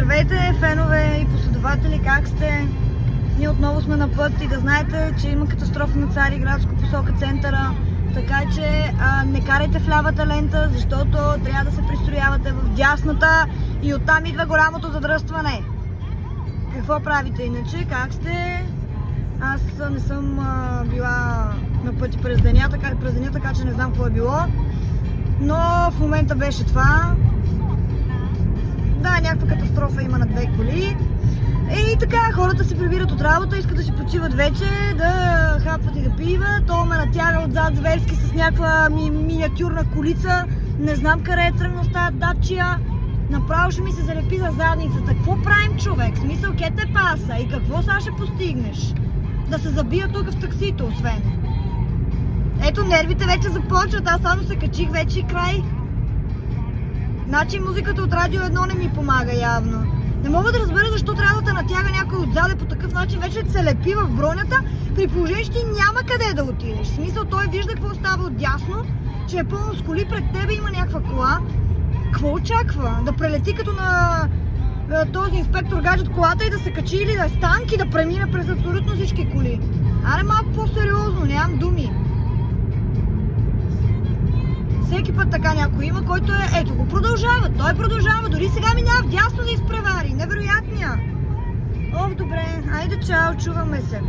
Здравейте, фенове и последователи, как сте? Ние отново сме на път и да знаете, че има катастрофа на Цариградско посока центъра. Така че не карайте в лявата лента, защото трябва да се пристроявате в дясната и оттам идва голямото задръстване. Какво правите иначе? Как сте? Аз не съм била на пъти през деня, така че не знам какво е било. Но в момента беше това. Да, някаква катастрофа има на две коли. И така, хората се прибират от работа, искат да си почиват вече, да хапват и да пиват. То ме натяга отзад зверски с някаква миниатюрна колица. Не знам къде е тръгнал с тази дачия. Направо ще ми се залепи за задницата. Какво правим, човек? Смисъл, ке те паса? И какво сега ще постигнеш? Да се забия тук в таксито, освен. Ето, нервите вече започват. Аз само се качих вече и край. Значи музиката от Радио 1 не ми помага явно. Не мога да разбера защо трябва да те натяга някой отзаде по такъв начин, вече да се лепи в бронята, при положение, че ти няма къде да отидеш. В смисъл, той вижда какво става отдясно, че е пълно с коли, пред тебе има някаква кола. Какво очаква? Да прелети като на този инспектор гаджет колата и да се качи или да е станк и да премине през абсолютно всички коли. Аре малко по-сериозно, нямам думи. Всеки път така някой има, който е... Ето го продължава, той продължава, дори сега минава вдясно да изпревари, невероятния. Добре, айде чао, чуваме се.